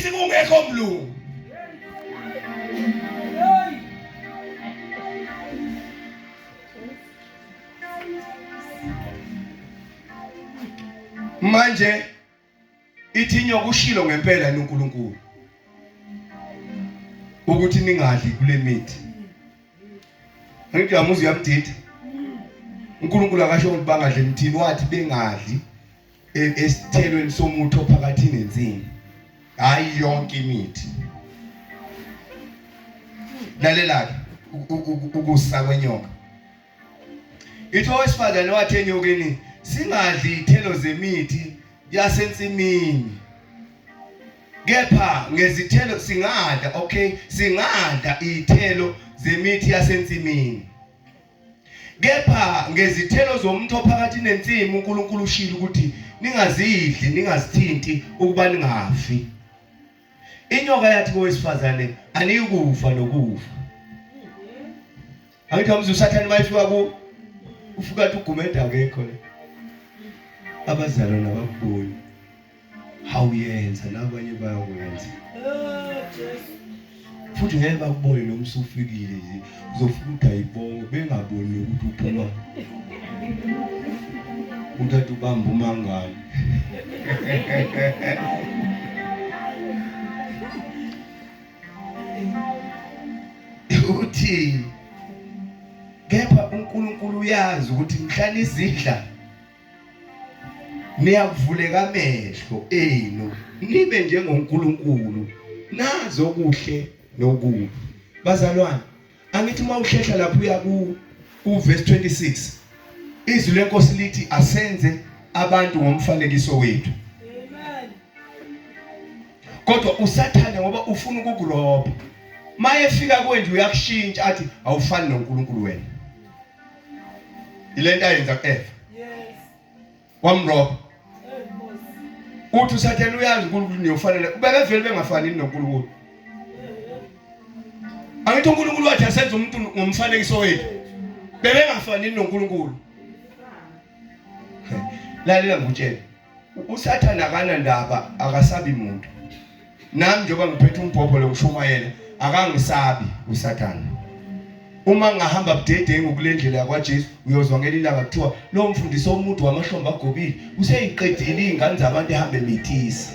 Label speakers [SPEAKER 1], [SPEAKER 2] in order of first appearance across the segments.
[SPEAKER 1] Kungekho mlungu. Manje ithi inyoka ushilo ngempela noNkulunkulu ukuthi ningadli kule mithi. Angithi yamuzi yamdida. uNkulunkulu akasho ukuthi bangadli emthini, wathi bengadli esithelweni somuthi ophakathi nensini. Hayi yonke imithi. Lalela ukusa kwenyoka. Ithi owesifazane wathi enyokeni singadli ithelo zemithi yasensimini. Kepha ngezithelo singadla, okay, singadla ithelo zemithi yasensimini. Kepha ngezithelo zomuntu ophakathi nensimu uNkulunkulu ushilo ukuthi ningazidli ningazithinti ukuba ningafi. Inyoka yathi kowesifazane anikufa nokufa. Angithi umzu usathane mayifika ku ufika ukuthi ugumeda akekho le. Abazalwana bakubona hawuyenza nabanye bayakwenza. Futhi ngeke bakubone noma usufikile nje uzofika ukuthi ayibonge bengaboni ukuthi uphuma. Uthatha ubamba umangane. Uthi kepha uNkulunkulu uyazi ukuthi mhlani izidla niyakuvuleka amehlo enu nibe njengoNkulunkulu nazo kuhle nokubi. Bazalwane, angithi mawuhlehla lapho uya ku verse 26 izwi lenkosi lithi asenze abantu ngomfanekiso wethu. Amen. Kodwa usathane ngoba ufuna ukukurobha. Maye fika kwenje uyakushintsha athi awufani noNkulunkulu wena. Ile nto ayenza kuEva. Yes. Wamrobha. Uthi usathane uyazi uNkulunkulu niyofanele ubeke vele bengafani noNkulunkulu. Angithi uNkulunkulu wathi asenze umuntu ngomfanekiso wethu. Bebengafani noNkulunkulu. Lalela ngutshela. Usathane akanandaba akasabi umuntu. Nami njengoba ngiphethe umbhobho lokushumayela akangisabi usathane. Uma ngahamba budedengu kule ndlela yakwaJesu uyozwa ngelilanga kuthiwa lo mfundisi omuntu wamahlombe agobile useyiqedile izingane zabantu ehambe emithisi.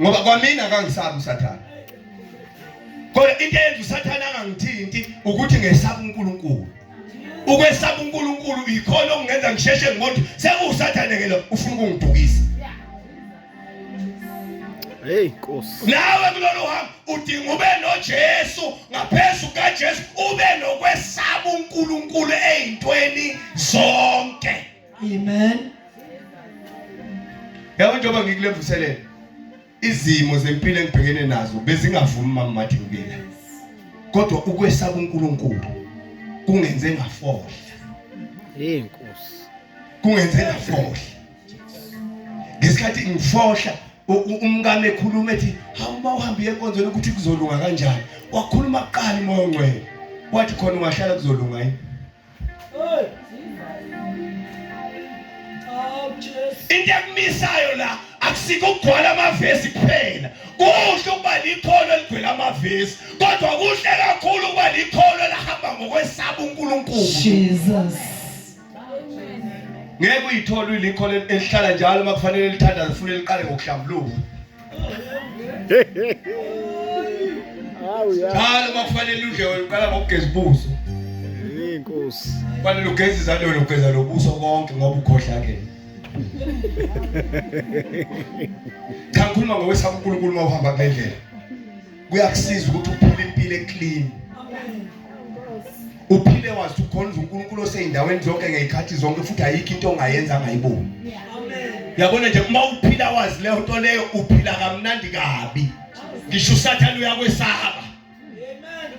[SPEAKER 1] Ngoba kwamina akangisabi usathane. Kodwa into eyenza usathane angangithinti ukuthi ngesaba uNkulunkulu. Ukwesaba uNkulunkulu ikhona okungenza ngisheshe ngothi sekusathane ke lo ufuna ukungidukisa.
[SPEAKER 2] Hey Nkosi.
[SPEAKER 1] Nawe kulolu hambo udinga ube noJesu, ngaphezulu kaJesu ube nokwesaba uNkulunkulu ezintweni zonke.
[SPEAKER 3] Amen.
[SPEAKER 1] Yabo njengoba ngikulevuselele izimo zempilo engibhekene nazo bezingavumi mama mathi ngibela. Kodwa ukwesaba uNkulunkulu kungenze ngafohla.
[SPEAKER 2] Hey Nkosi.
[SPEAKER 1] Kungenze ngafohla. Ngesikhathi ngifohla umngane ekhuluma ethi hamba uhambe enkonzweni ukuthi kuzolunga kanjani. Wakhuluma kuqala umoya ongcwele. Wathi khona ungahlala kuzolunga yini? Into ekumisayo la akusiko ukugcwala amavesi kuphela. Kuhle ukuba likhono eligcwele amavesi, kodwa kuhle kakhulu ukuba likhono lahamba ngokwesaba uNkulunkulu.
[SPEAKER 3] Jesus.
[SPEAKER 1] Ngeke uyithole ilikhono elihlala njalo makufanele lithanda lifune liqale ngokuhlambuluka.
[SPEAKER 2] Hawu ya.
[SPEAKER 1] Njalo makufanele udle uqala ngokugeza ubuso.
[SPEAKER 2] Hey Nkosi.
[SPEAKER 1] Kufanele ugeze izandla nogeza lobuso konke ngoba ukhohla ke. Cha ngikhuluma ngokwesaba uNkulunkulu mawuhamba kule ndlela. Kuyakusiza ukuthi uphile impilo eclean. Uphile wazi ukhonza uNkulunkulu oseyindaweni zonke ngezikhathi zonke futhi ayikho into ongayenza ngayiboni. Amen. Yabona nje uma uphila wazi leyo nto leyo uphila kamnandi kabi. Ngisho usathane uyakwesaba. Amen.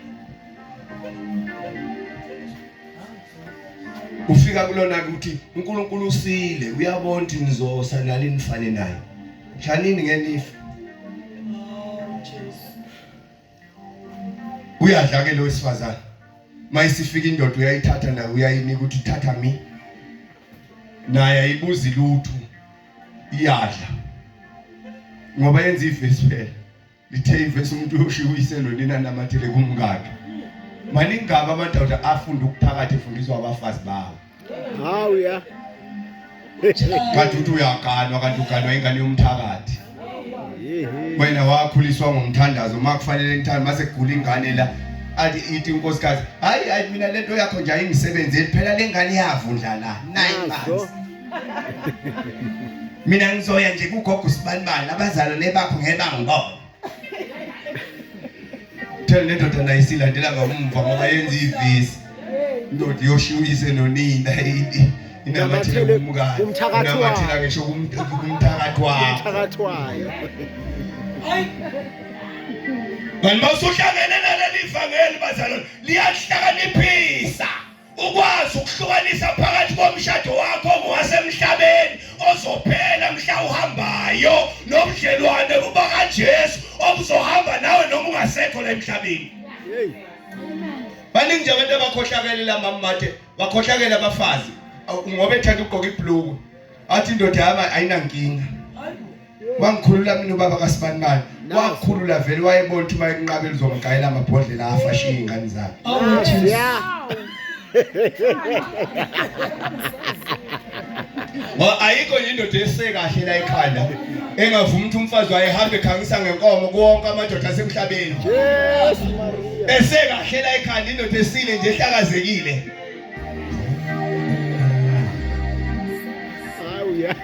[SPEAKER 1] Ufika kulona ukuthi uNkulunkulu usile uyabona ukuthi nizosa nali nifane naye. Mhlanini ngenifa. Uyadla ke lo wesifazane. Mayisifika indoda uyayithatha nawe uyayinika ukuthi thatha mi. Naye ayibuzi lutho iyadla. ngoba yenza ivesi phela lithe ivesi umuntu uyoshiya uyise nonina namathele kumngaka maningi ngaba amadoda afunda ukuphakathi efundiswa abafazi bawo
[SPEAKER 2] hawu ya
[SPEAKER 1] kanti uthi uyaganwa kanti uganwa ingane yomthakathi wena wakhuliswa ngomthandazo makufanele ngithanda mase kugula ingane la athi ithi unkosikazi hayi mina lento yakho nje ayingisebenzeli phela lengane yavundla la nayi manje mina ngizoya nje kugogo sibanibani abazalwane bakho ngeke bangibone thela nendoda nayisilandela ngamumva ngoba yenza ivisi indoda yoshiyise nonina inamathela kumngane inamathela ngisho kumthakathwayo
[SPEAKER 3] hayi
[SPEAKER 1] Manje mawusuhlangene naleli vangeli bazalwane liyahlakaniphisa ukwazi ukuhlukanisa phakathi komshado wakho ngowasemhlabeni ozophela mhla uhambayo nobudlelwane kuba kaJesu obuzohamba nawe noma ungasekho la emhlabeni. Baningi nje abantu abakhohlakela mamate bakhohlakela abafazi ngoba ethanda ukugqoka ibhluku athi indoda yami ayinankinga. Wangikhulula mina ubaba kaSibanibani wakhulula vele wayebona ukuthi mayenqabela uzomgayela amabhodlela afashiya ingane zakhe. Wa ayikho indoda esekahle la ekhanda engavuma ukuthi umfazi wayehambe ekhangisa ngenkomo konke amadoda asemhlabeni.
[SPEAKER 2] Yes Maria.
[SPEAKER 1] Esekahle la ekhanda indoda esile nje ehlakazekile.
[SPEAKER 2] Hawu ya.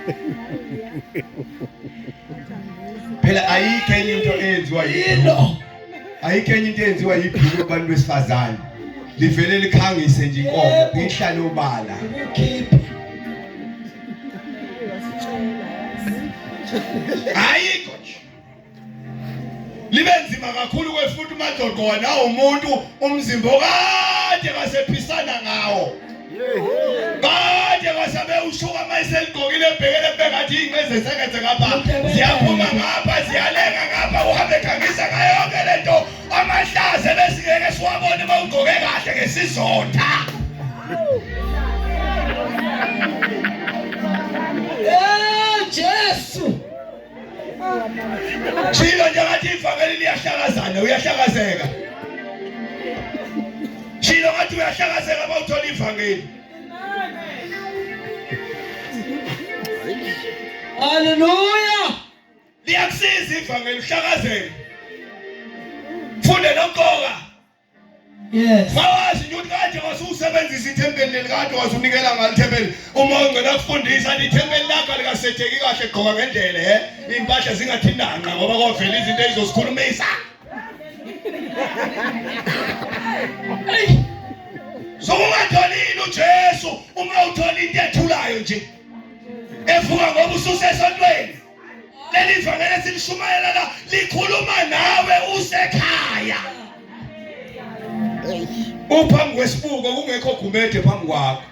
[SPEAKER 1] Phela ayikho enye into eyenziwa yilo. Ayikho enye into eyenziwa yibhulu kubantu besifazane. Livele likhangise nje inkomo ihlale obala. Ayikho nje. Libe nzima kakhulu kwefuthi uMadoda wona umuntu umzimba okade kasephisana ngawo. Kade kasabe ushuka mayiseligqokile ebhekele ebhekathi ingceze sekethe ngapha ziyaphuma ngapha ziyalenga ngapha uhambe ekhangisa ngayo yonke lento amahlaze besingeke siwabone mawugqoke kahle ngesizotha.
[SPEAKER 3] Jesu
[SPEAKER 1] Chilo nje ngathi ivangeli liyahlakazana uyahlakazeka. Chilo ngathi uyahlakazeka mawuthola ivangeli.
[SPEAKER 3] Hallelujah.
[SPEAKER 1] Liyakusiza ivangeli uhlakazeke. Funde nonkoka.
[SPEAKER 3] Yes.
[SPEAKER 1] Mawazi nje ukuthi kade wasuusebenzisa ithempeli lelikade wasunikela ngalithempeli uma ungena kufundisa ithempeli lakho likasetheki kahle gqoka ngendlela impahla zingathinanga ngoba kwavela izinto ezizosikhulumisa. Sokungatholini uJesu uma uthola into ethulayo nje evuka ngoba ususesontweni leli vangeli esilishumayela la likhuluma nawe usekhaya. Uphambi kwesibuko kungekho gumede phambi kwakho.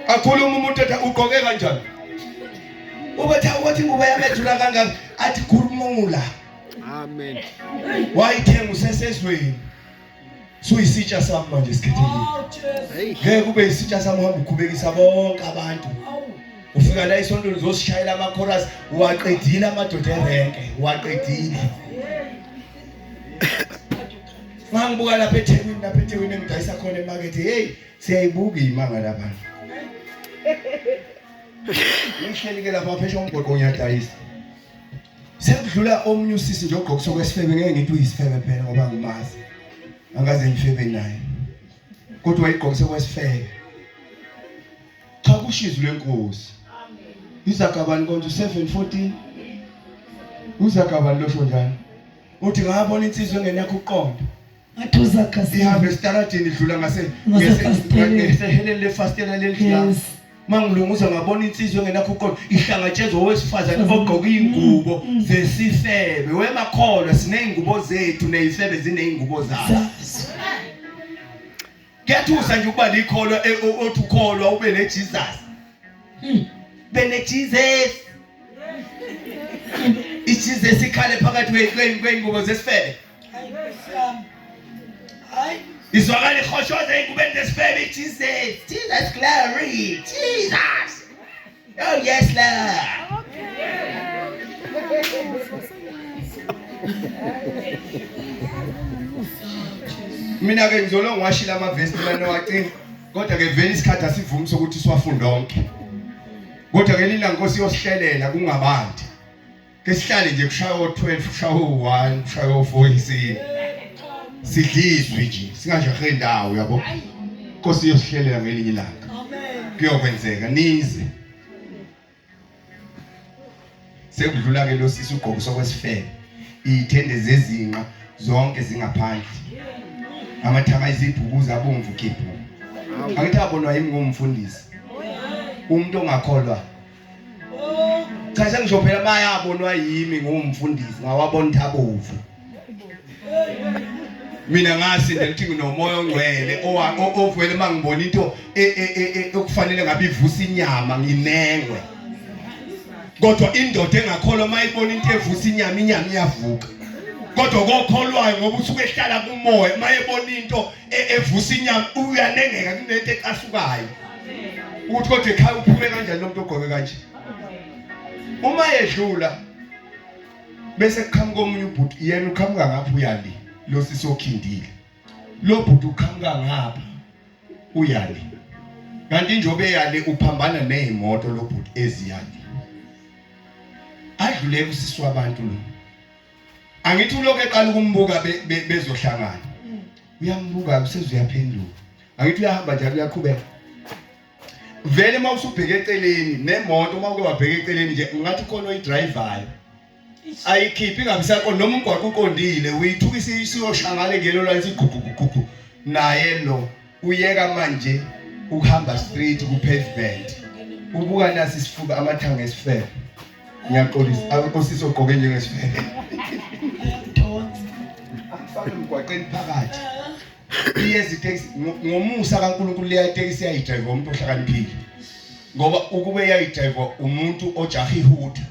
[SPEAKER 1] Akhuluma umuntu ethi ugqoke kanjani? Ubatha ukuthi ingubo yami ethula kangaka athi khulumula.
[SPEAKER 2] Amen.
[SPEAKER 1] Wayithenga usesezweni. Suyisitsha sami manje sikhethekile. Ngeke kube isitsha sami uhamba ukhubekisa bonke abantu. Ufika la isontweni uzosishayela ama chorus waqedile amadoda erenke waqedile. Mangibuka lapha eThekwini engidayisa khona emarket hey siyayibuka imanga lapha. Ngihlelike lapha phesha umgoqo ngiyadayisa. Sekudlula omunye usisi nje ogqoka sokwesifebe ngeke ngithi uyisifebe phela ngoba ngimazi. Angaze ngifebe naye. Kodwa wayigqoka sokwesifebe. Cha kushizo lenkosi. Izagabani konje 7:14. Uzagabani losho njani? Uthi ngabona insizwe engenakho uqondo.
[SPEAKER 3] Athuza kasi.
[SPEAKER 1] Ihambe esitaradini idlula ngesehelele lefastela lelidla. Mangilunguza ngabona insizwe engenakho uqondo ihlangatshezwe owesifazane ogqoka ingubo zesifebe. Wemakholwa sineyingubo zethu nezifebe zineyingubo zazo. Kuyathusa nje ukuba likholwa othi ukholwa ube neJesus. Bene Jesus. iJesus ikhale phakathi kweyingubo zesifebe. Izwakala ikhoshoza ey'ngubeni zesifebe Jesus. Jesus glory. Jesus. Oh yes Lord. Mina ke ngizolo ngiwashila amavesi lana wacina kodwa ke vele isikhathi asivumi sokuthi siwafunda onke. Kodwa ke lina Nkosi yosihlelela kungabandi. Ke sihlale nje kushaya o12 kushaya o1 kushaya o4 isini. Sidlizwe nje singajahe indawo yabo. Nkosi yosihlelela ngelinye ilanga. Kuyokwenzeka nize. Sekudlula ke lo sisi ugqoko sokwesifebe. Ithende zezinqa zonke zingaphandle. Amathanga izibhukuza abomvu kiphu. Angithi abonwa yimi ngomfundisi. Umuntu ongakholwa. Cha sengisho phela bayabonwa yimi ngomfundisi ngawabona thabovu. Mina ngasi ngithi nginomoya ongcwele ovele mangibona into okufanele ngabe ivusa inyama nginengwe. Kodwa indoda engakholwa mayibona into evusa inyama iyavuka. Kodwa kokholwayo ngoba usuke ehlala kumoya mayebona into evusa inyama uyanengeka kunento ecasukayo. Uthi kodwa ekhaya uphume kanjani lo muntu ogqoke kanje? Uma yedlula bese kuqhamuka omunye ubhuti yena uqhamuka ngapha uyali lo sisokhindile. Lo bhuti uqhamuka ngapha uyali. Kanti njobe yali uphambana nezimoto lo bhuti eziyali. Adlule kusisi wabantu lo. Angithi uloke eqala ukumbuka bezohlangana. Uyambuka usezuyaphendula. Angithi uyahamba njalo uyaqhubeka. Vele mawusubheke eceleni nemoto mawuke wabheka eceleni nje ungathi khona oyidrivayo. Ayikhiphi ngabisaqo noma umgwaqo uqondile uyithukisa isiyoshangale ngelo la isigugugugu. Naye lo uyeka manje ukuhamba straight ku pavement. Ubuka nasi isifuba amathanga esifebe. Ngiyaxolisa akukosisi ogqoke njengesifebe. Afake umgwaqeni phakathi. Iyezi taxi ngomusa kaNkulunkulu leya taxi yayidrive umuntu ohlakaniphile. Ngoba ukube yayidrive umuntu ojaha ihuta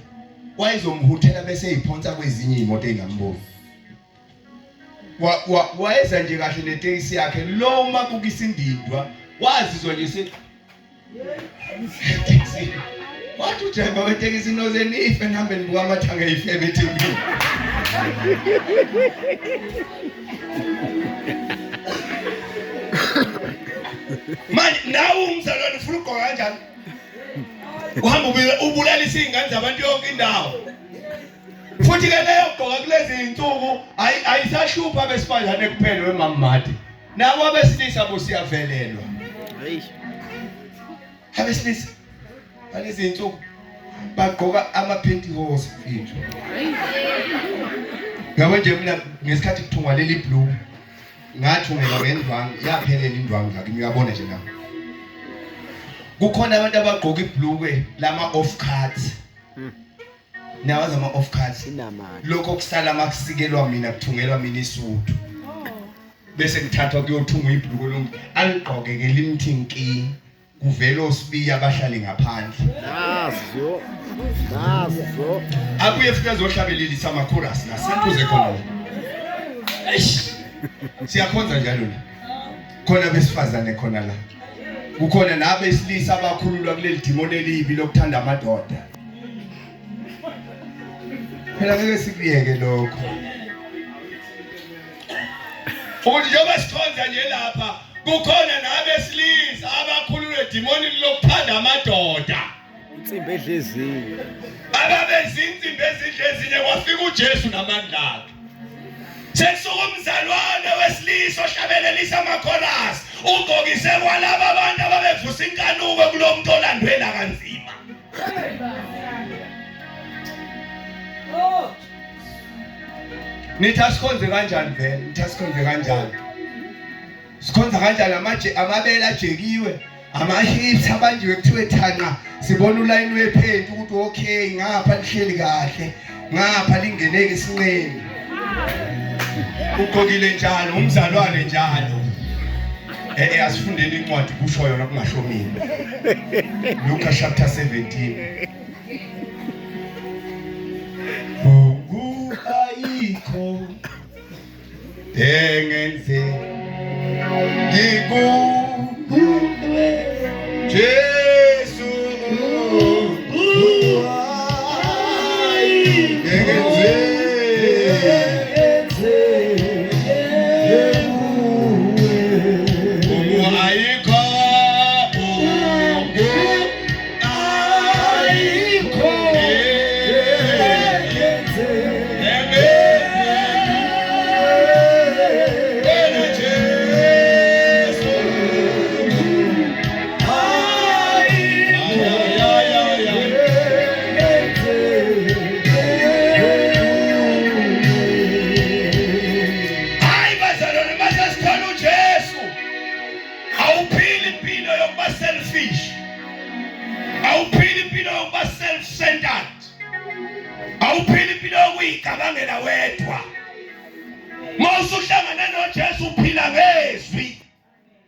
[SPEAKER 1] wayezomhuthela bese eyiphonsa kwezinye imoto engamboni. Wayeza nje kahle le taxi yakhe lo makukisa indindwa wazizwa nje se taxi. Wathi udriver wetekisi noze nife nihambe nibuka amathanga eyifebe eThekwini. Manje nawe umzalwane ufuna ukugqoka kanjani? Uhamba ubulalisa izingane zabantu yonke indawo. Futhi ke leyo gqoka kulezi insuku ayisashupha besifazane kuphela wemamadi. Nabo abesilisa bo siyavelelwa. Hayi. Abesilisa balezi insuku bagqoka amapentyhose mfethu. Ngabo nje mina ngesikhathi kuthungwa leli blue ngathungela ngendwangu yaphelela indwangu lakhe uyabona nje nawe. Kukhona abantu abagqoka iblue lama off cuts. Nawazi ama off cuts inamali. Lokho kusala makusikelwa mina kuthungelwa mina isuthu. Bese ngithathwa kuyothungwa iblue lonke aligqoke ke limthinki. Kuvela osibiya abahlali ngaphandle. Nazo. Abuye fika zohlabelelisa ama chorus la santuze khona. Siyakhonza njalo la. Khona besifazane khona la. Kukhona nabesilisa abakhululwa kuleli demon elibi lokuthanda amadoda. Phela ngeke sikuyeke lokho. Ukuthi njengoba sikhonza nje lapha kukhona nabesilisa abakhululwe demon lokuthanda amadoda. Insimbi edlezini. Ababezi insimbi ezidlezini kwafika uJesu namandla akhe. Sekusuka umzalwane wesilisa ohlabelelisa amakhorasi ugqokise kwalabo abantu ababevusa inkanuko kulomuntu olandwela kanzima. Nithi asikhonze kanjani vele? Nithi asikhonze kanjani? Sikhonza kanjani amabele ajekiwe, ama-hips abanjiwe kuthiwe thanqa, sibona ulayini wephenti ukuthi okay ngapha lihleli kahle, ngapha lingeneke isinqeni. Ugqokile njalo umzalwane njalo. Asifundeni incwadi kusho yona kungahlomile. Luka chapter 17. Ayikho engenze ngikuwe Jesu engenze uphila impilo yokuyigabangela wedwa. Mawusuhlangana noJesu uphila ngezwi.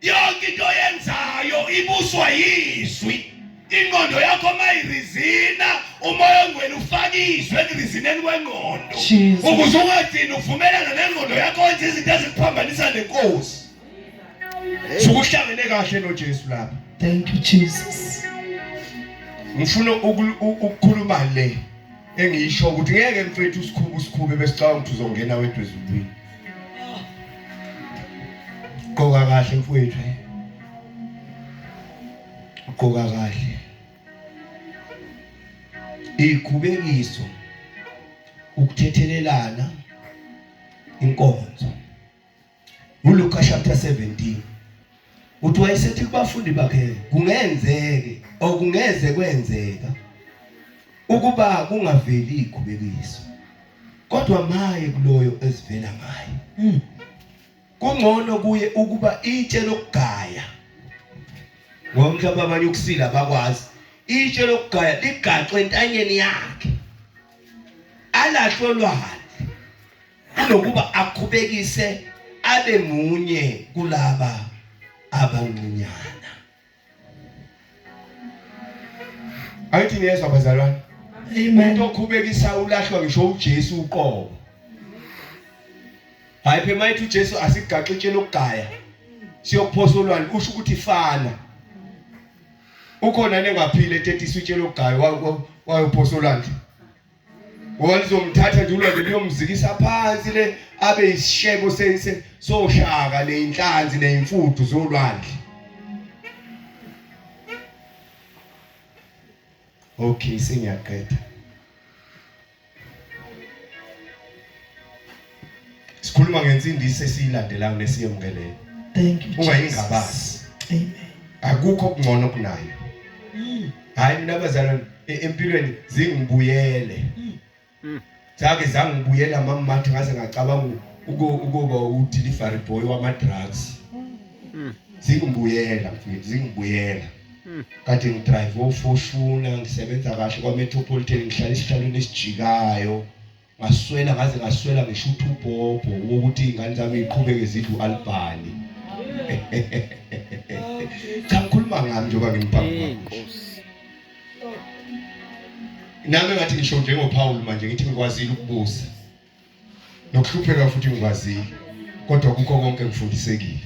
[SPEAKER 1] Yonke into oyenzayo ibuswa yizwi. Ingqondo yakho mayirizina, umoya ongcwele ufakiswe ekurizineni kwengqondo. Ukuze ungagcini uvumelana nengqondo yakho wenza izinto ezikuphambanisa nenkosi. Sukuhlangene kahle noJesu lapha.
[SPEAKER 3] Thank you, Jesus.
[SPEAKER 1] Ngifuna ukukhuluma le engiyisho ukuthi ngeke mfethu usikhube besicabanga ukuthi uzongena wedwa ezulwini. Qoka kahle mfowethu. Qoka kahle. Ikhubekiso ukuthethelelana inkonzo. uLuka chapter 17 uthi wayesethi kubafundi bakhe kungenzeke okungeze kwenzeka ukuba kungaveli ikhubekiso kodwa maye kuloyo ezivela ngayo. Kungcono kuye ukuba itshe lokugaya ngomhlaba abanye ukusila bakwazi itshe lokugaya ligaxwe entanyeni yakhe alahlwe lwandle kunokuba akhubekise abe munye kulaba abancinyana. Ayithi niyezwa bazalwane?
[SPEAKER 3] Amen.
[SPEAKER 1] Okhubekisa ulahlwa ngisho uJesu uqobo. Hayi phela mayithi uJesu asigaxe itshe lokugaya siyokuphosa olwandle usho ukuthi fana. Ukhona nengaphile etetisa itshe lokugaya wayophosa olwandle. Walizomthatha nje ulwandle liyomzikisa phansi le abe isishebo soshaka leinhlanzi neimfuthu zolwandle. Okay, sengiyaqeda. Sikhuluma ngensindiso esiyilandelayo nesiyemukeleyo.
[SPEAKER 3] Thank you,
[SPEAKER 1] Ungayingabazi.
[SPEAKER 3] Amen.
[SPEAKER 1] Akukho okungcono kunayo. Hayi mina bazalwane empilweni zingibuyele. Zake zangibuyela mama mathi ngaze ngacabanga ukuba u-delivery boy wama drugs. Zingibuyela mfethu, zingibuyela. Kade ngidrive oFortuna ngisebenza kahle kwaMetropolitan ngihlala esihlalweni esijikayo. Ngaswela ngaze ngaswela ngisho uThubhobho ukuthi ingane zami iqhubeke zidla uAlbani. Kangikhuluma ngami njengoba ngimphanga. Nami ngathi ngisho njengoPaul manje ngithi ngikwazile ukubusa. Nokuhlupheka futhi ngikwazile. Kodwa kukho konke ngifundisekile.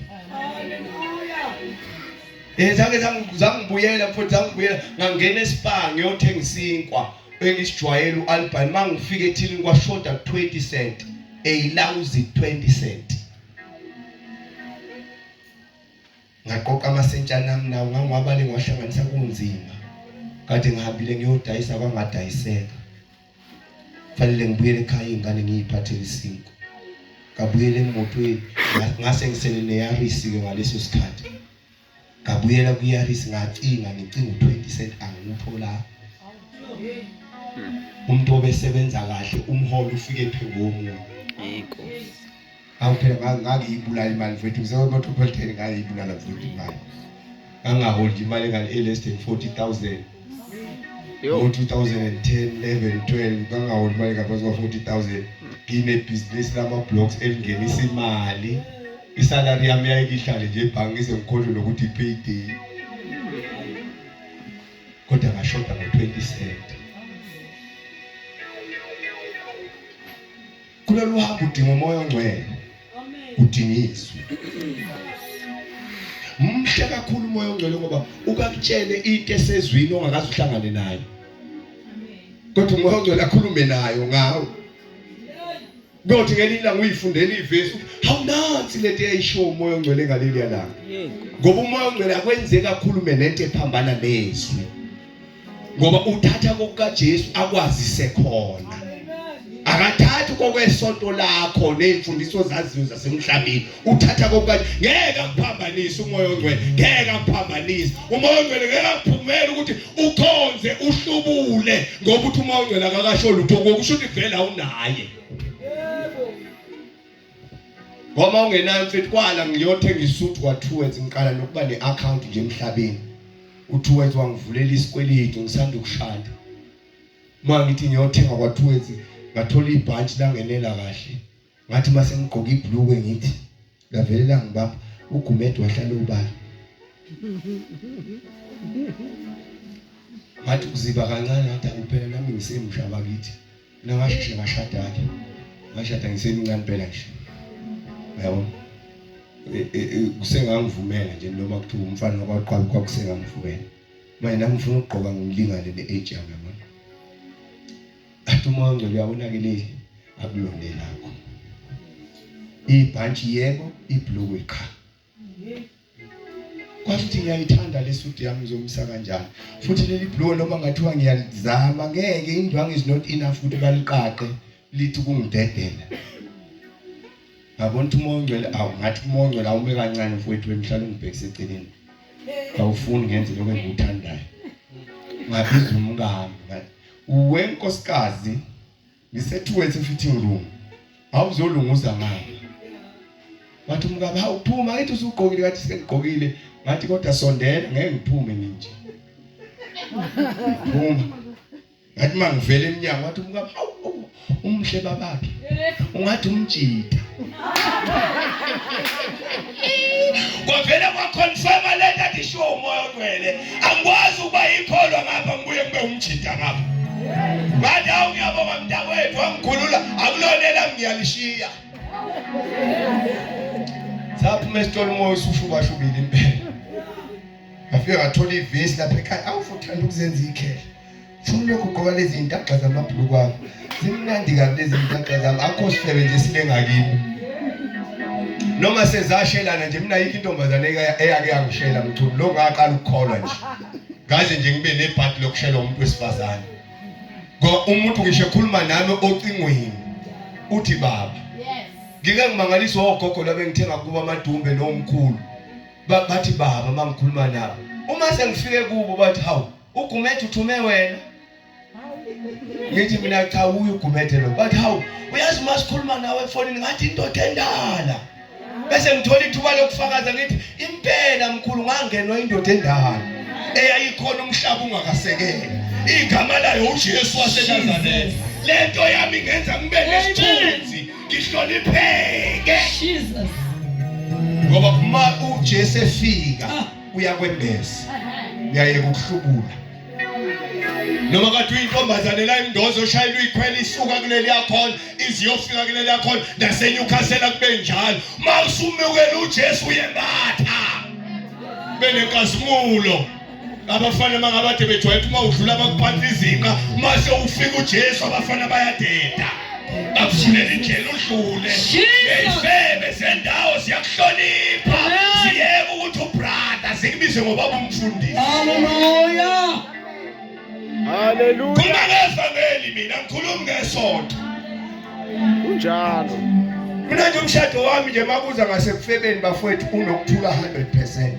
[SPEAKER 1] Zangibuyela futhi zangibuyela ngangena eSpa ngiyothenga isinkwa engisijwayele uAlbani mangifika ethini kwashoda 20 cent eyilawuzi 20 cent. Ngaqoqa amasentshana nami nawo ngangwabale ngwahlanganisa kunzima. Kade ngihambile ngiyodayisa kwangadayiseka. Fanele ngibuyele ekhaya ingane ngiyiphathele isinkwa. Ngabuyela emotweni ngase ngisele neYaris ke ngaleso sikhathi. Ngabuyela kuYaris ngacinga ngicinga 20 cent angiphola. Umuntu obesebenza kahle umholo ufike phekomuntu.
[SPEAKER 2] Inkosi.
[SPEAKER 1] Awuphela ngangiyibulala imali mfethu ngiseMetropolitan ngayibulala futhi imali. Angaholdi imali ngale less than 40,000.
[SPEAKER 2] Yo.
[SPEAKER 1] 2010, 11, 12 kangaholdi imali ngaphansi kwa 40,000. Ngine business lama blocks elingenisa imali. Isalary yami yayikihlale nje ebhanki ngizengikhohlwe nokuthi ipayday. Kodwa ngashoda ngo20 cent. Kulolu hambo udinga umoya ongcwele. Udingiswe. Mhle kakhulu umoya ongcwele ngoba ukakutshele into esezwini ongakaze uhlangane nayo. Kodwa umoya ongcwele akhulume nayo ngawo. Ngothi ngelinye uyifundela ivesi awunansi lento eyisho umoya ongcwele ngaleli yalanga. Ngoba umoya ongcwele akwenzeka kakhulume nento ephambana nezwi. Ngoba uthatha kokukaJesu akwazise khona. Akathathi kokwesonto lakho nezimfundiso zaziyo zasemhlabeni. Uthatha kokukaJesu ngeke akuphambanise umoya ongcwele. Ngeke akuphambanise. Umoya ongcwele ngeke akuphumele ukuthi ukhonze uhlubule ngoba uthi umoya ongcwele akakasho lutho ngokusho ukuthi vela unaye. Ngoba ungenayo mfethu kwala ngiyothenga isuthi kwa2words ngiqala nokuba neaccount nje emhlabeni. U2words wangivulela isikweleti ngisanda ukushada. Uma ngithi ngiyothenga kwa2words ngathola ibhantshi langenela kahle ngathi mase ngigqoka ibhulukwe ngithi lavelela ngibapha uGumede wahlala ubala ngathi kuziba kancane ngathi akuphela nami ngisemusha bakithi nangasheshe ngashada-ke ngashada ngisemncane phela nje yabona kusengangivumela nje noma kuthiwa umfana wakwaqhabi kwakusengangivumela manje nami ngifuna ukugqoka ngilingane ne-age yami yabona athi umoya ongcwele uyabona-ke leli akulondelakho ibhantshi yebo ibhulukwe cha kwafuthi ngiyayithanda lesuti yami ngizomisa kanjani futhi leli bhulukwe noma ngathiwa ngiyalizama ngeke indwangu is not enough ukuthi baliqaqe lithi kungidedela ngabona umoya ongcwele ngathi umoya ongcwele awume kancane mfowethu wemhlalo ngibhekise eceleni awufuni ngenze lokho engikuthandayo ngabiza umngami ngathi uwe nkosikazi ngisethuwe se-fitting room awuzolunguza ngami wathi umngami uphuma ngathi usugqokile ngathi sengigqokile ngathi kodwa sondela ngeke ngiphume nje phuma ngathi mangivele eminyango wathi umngami umhle babakhe ungathi umjida kwavela kwaconfirma lento athi sho umoya ongcwele angikwazi ukuba yikholwa ngapha ngibuye ngibe umjida ngapha ngathi ngiyabonga mntakwethu wangikhulula akulonela ngiyalishiya saphuma esitolo umoya usushubashubile impela ngafika ngathola ivesi lapha ekhaya awufuthanda ukuzenza ikhehla funa lokhu ugqoka lezi ntaxa zamabhuluku akho zimnandi kabi lezi ntaxa zami akho sifebe nje sibe ngakini noma sezashelana nje mina yikho intombazane eyake yangishela mthulu lo ngaqala ukukholwa nje ngaze nje ngibe nebhadi lokushela umuntu wesifazane ngoba umuntu ngisho ekhuluma nami ocingweni uthi baba ngike ngimangaliswa ogogo labengithenga kuba amadumbe nomkhulu bathi baba mangikhuluma nabo uma sengifike kubo bathi hawu uGumede uthume wena ngithi mina cha uyu uGumede lo bathi hawu uyazi masikhuluma nawe efonini ngathi indoda endala bese ngithola ithuba lokufakaza ngithi impela mkhulu ngangenwa indoda endala eyayikhona umhlaba ungakasekela igama layo uJesu waseNazaretha lento yami ngenza ngibe nesithunzi ngihlonipheke
[SPEAKER 3] Jesus.
[SPEAKER 1] ngoba uma uJesu efika uyakwembeza uyayeka ukuhlubula noma kade uyintombazane la imndozo oshayela uyikhwela isuka kuleli yakhona iziyofika kuleli yakhona naseNyukhasela kube njalo mawusumukela uJesu uyembatha benenkazimulo abafana mangabade bejwayele uma udlula bakuphatha izinqa mase ufika uJesu abafana bayadeda akufunela indlela udlule ezifebe zendawo siyakuhlonipha siyeke ukuthi ubrother sikubize ngoba umfundisi
[SPEAKER 3] Hallelujah.
[SPEAKER 2] Hallelujah.
[SPEAKER 1] kuma ngevangeli mina ngikhuluma ngesonto
[SPEAKER 2] Kunjalo.
[SPEAKER 1] mina nje umshado wami nje makuza ngasekufebeni bafowethu unokuthula 100%.